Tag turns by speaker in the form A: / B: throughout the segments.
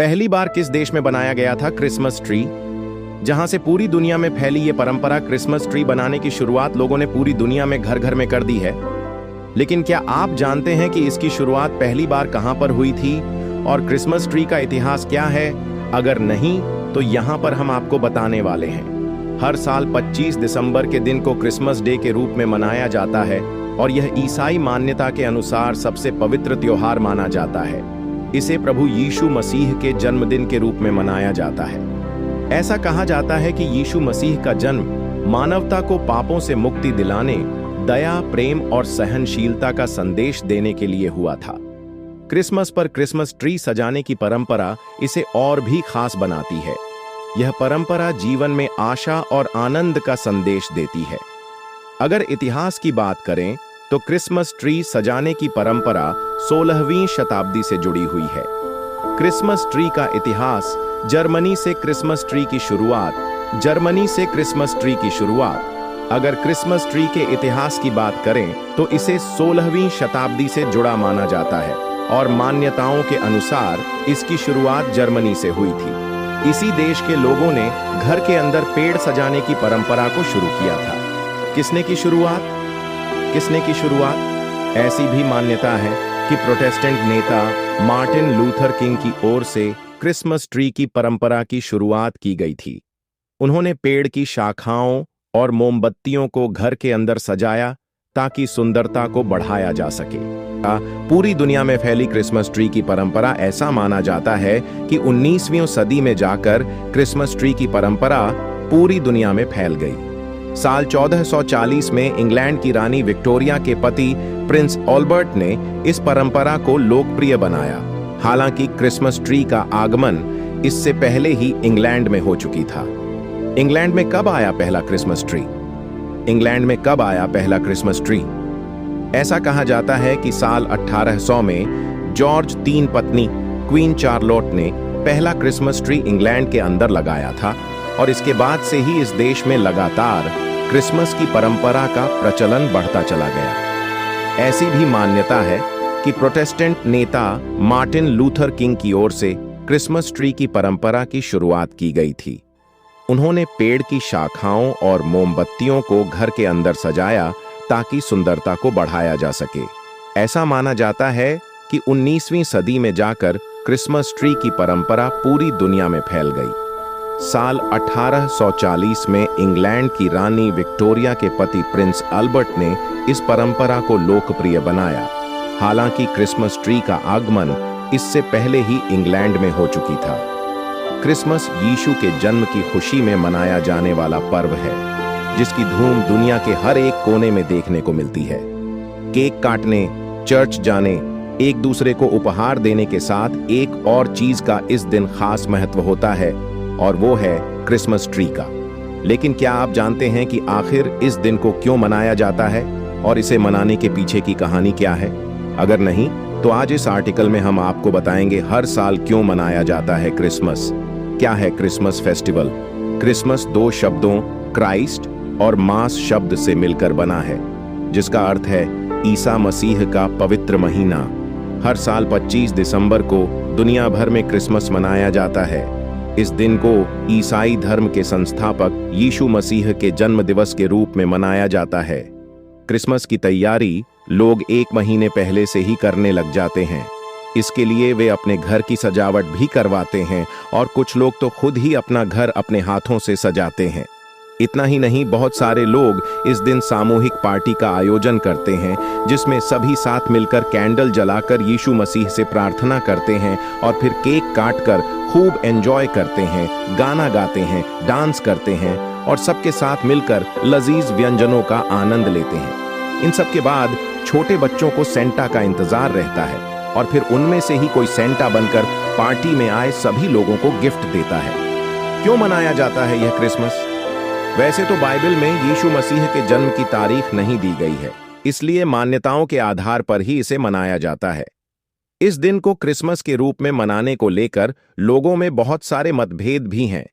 A: पहली बार किस देश में बनाया गया था क्रिसमस ट्री? जहां से पूरी दुनिया में फैली ये परंपरा, क्रिसमस ट्री बनाने की शुरुआत लोगों ने पूरी दुनिया में घर घर में कर दी है। लेकिन क्या आप जानते हैं कि इसकी शुरुआत पहली बार कहां पर हुई थी और क्रिसमस ट्री का इतिहास क्या है? अगर नहीं तो यहां पर हम आपको बताने वाले हैं। हर साल 25 दिसंबर के दिन को क्रिसमस डे के रूप में मनाया जाता है और यह ईसाई मान्यता के अनुसार सबसे पवित्र त्योहार माना जाता है। इसे प्रभु यीशु मसीह के जन्मदिन के रूप में मनाया जाता है। ऐसा कहा जाता है कि यीशु मसीह का जन्म मानवता को पापों से मुक्ति दिलाने, दया, प्रेम और सहनशीलता का संदेश देने के लिए हुआ था। क्रिसमस पर क्रिसमस ट्री सजाने की परंपरा इसे और भी खास बनाती है। यह परंपरा जीवन में आशा और आनंद का संदेश देती है। अगर इतिहास की बात करें तो क्रिसमस ट्री सजाने की परंपरा 16वीं शताब्दी से जुड़ी हुई है। क्रिसमस ट्री का इतिहास जर्मनी से क्रिसमस ट्री की शुरुआत अगर क्रिसमस ट्री के इतिहास की बात करें तो इसे 16वीं शताब्दी से जुड़ा माना जाता है और मान्यताओं के अनुसार इसकी शुरुआत जर्मनी से हुई थी। इसी देश के लोगों ने घर के अंदर पेड़ सजाने की परंपरा को शुरू किया था। किसने की शुरुआत? ऐसी भी मान्यता है कि प्रोटेस्टेंट नेता मार्टिन लूथर किंग की ओर से क्रिसमस ट्री की परंपरा की शुरुआत की गई थी। उन्होंने पेड़ की शाखाओं और मोमबत्तियों को घर के अंदर सजाया ताकि सुंदरता को बढ़ाया जा सके। पूरी दुनिया में फैली क्रिसमस ट्री की परंपरा, ऐसा माना जाता है कि 19वीं सदी में जाकर क्रिसमस ट्री की परंपरा पूरी दुनिया में फैल गई। साल 1440 में इंग्लैंड की रानी विक्टोरिया के पति प्रिंस अल्बर्ट ने इस परंपरा को लोकप्रिय बनाया। हालांकि क्रिसमस ट्री का आगमन इससे पहले ही इंग्लैंड में हो चुकी था। इंग्लैंड में कब आया पहला क्रिसमस ट्री? ऐसा कहा जाता है कि साल 1800 में जॉर्ज तीन पत्नी क्वीन चार्लोट ने पहला क्रिसमस ट्री इंग्लैंड के अंदर लगाया था और इसके बाद से ही इस देश में लगातार क्रिसमस की परंपरा का प्रचलन बढ़ता चला गया। ऐसी भी मान्यता है कि प्रोटेस्टेंट नेता मार्टिन लूथर किंग की ओर से क्रिसमस ट्री की परंपरा की शुरुआत की गई थी। उन्होंने पेड़ की शाखाओं और मोमबत्तियों को घर के अंदर सजाया ताकि सुंदरता को बढ़ाया जा सके। ऐसा माना जाता है कि 19वीं सदी में जाकर क्रिसमस ट्री की परंपरा पूरी दुनिया में फैल गई। साल 1840 में इंग्लैंड की रानी विक्टोरिया के पति प्रिंस अल्बर्ट ने इस परंपरा को लोकप्रिय बनाया। हालांकि क्रिसमस ट्री का आगमन इससे पहले ही इंग्लैंड में हो चुकी था। क्रिसमस यीशु के जन्म की खुशी में मनाया जाने वाला पर्व है, जिसकी धूम दुनिया के हर एक कोने में देखने को मिलती है। केक काटने, चर्च जाने, एक दूसरे को उपहार देने के साथ एक और चीज का इस दिन खास महत्व होता है और वो है क्रिसमस ट्री का। लेकिन क्या आप जानते हैं कि आखिर इस दिन को क्यों मनाया जाता है और इसे मनाने के पीछे की कहानी क्या है? अगर नहीं तो आज इस आर्टिकल में हम आपको बताएंगे हर साल क्यों मनाया जाता है क्रिसमस। क्या है क्रिसमस फेस्टिवल? क्रिसमस दो शब्दों क्राइस्ट और मास शब्द से मिलकर बना है, जिसका अर्थ है ईसा मसीह का पवित्र महीना। हर साल 25 दिसंबर को दुनिया भर में क्रिसमस मनाया जाता है। इस दिन को ईसाई धर्म के संस्थापक यीशु मसीह के जन्म दिवस के रूप में मनाया जाता है। क्रिसमस की तैयारी लोग 1 महीने पहले से ही करने लग जाते हैं। इसके लिए वे अपने घर की सजावट भी करवाते हैं और कुछ लोग तो खुद ही अपना घर अपने हाथों से सजाते हैं। इतना ही नहीं, बहुत सारे लोग इस दिन सामूहिक पार्टी का आयोजन करते हैं, जिसमें सभी साथ मिलकर कैंडल जलाकर यीशु मसीह से प्रार्थना करते हैं और फिर केक काटकर खूब एंजॉय करते हैं, गाना गाते हैं, डांस करते हैं और सबके साथ मिलकर लजीज व्यंजनों का आनंद लेते हैं। इन सब के बाद छोटे बच्चों को सेंटा का इंतजार रहता है और फिर उनमें से ही कोई सेंटा बनकर पार्टी में आए सभी लोगों को गिफ्ट देता है। क्यों मनाया जाता है यह क्रिसमस? वैसे तो बाइबल में यीशु मसीह के जन्म की तारीख नहीं दी गई है, इसलिए मान्यताओं के आधार पर ही इसे मनाया जाता है। इस दिन को क्रिसमस के रूप में मनाने को लेकर लोगों में बहुत सारे मतभेद भी हैं,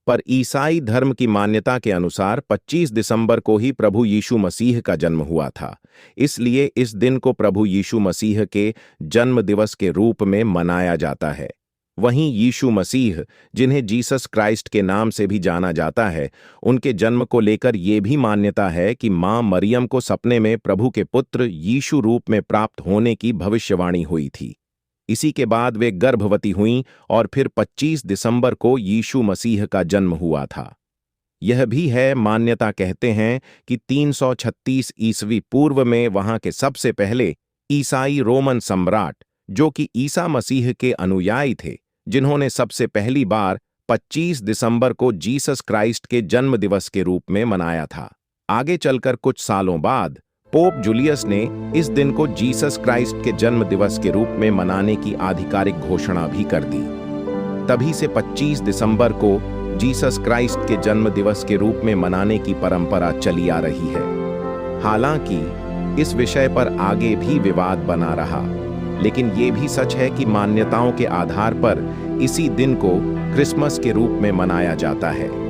A: पर ईसाई धर्म की मान्यता के अनुसार 25 दिसंबर को ही प्रभु यीशु मसीह का जन्म हुआ था। इसलिए इस दिन को प्रभु यीशु मसीह के जन्म दिवस के रूप में मनाया जाता है। वहीं यीशु मसीह, जिन्हें जीसस क्राइस्ट के नाम से भी जाना जाता है, उनके जन्म को लेकर ये भी मान्यता है कि मां मरियम को सपने में प्रभु के पुत्र यीशु रूप में प्राप्त होने की भविष्यवाणी हुई थी। इसी के बाद वे गर्भवती हुईं और फिर 25 दिसंबर को यीशु मसीह का जन्म हुआ था। यह भी है, मान्यता कहते हैं कि 336 ईस्वी पूर्व में वहां के सबसे पहले ईसाई रोमन सम्राट, जो कि ईसा मसीह के अनुयायी थे, जिन्होंने सबसे पहली बार 25 दिसंबर को जीसस क्राइस्ट के जन्म दिवस के रूप में मनाया था। आगे चलकर कुछ सालों बाद पोप जूलियस ने इस दिन को जीसस क्राइस्ट के जन्म दिवस के रूप में मनाने की आधिकारिक घोषणा भी कर दी। तभी से 25 दिसंबर को जीसस क्राइस्ट के जन्म दिवस के रूप में मनाने की परंपरा चली आ रही है। हालांकि इस विषय पर आगे भी विवाद बना रहा, लेकिन ये भी सच है कि मान्यताओं के आधार पर इसी दिन को क्रिसमस के रूप में मनाया जाता है।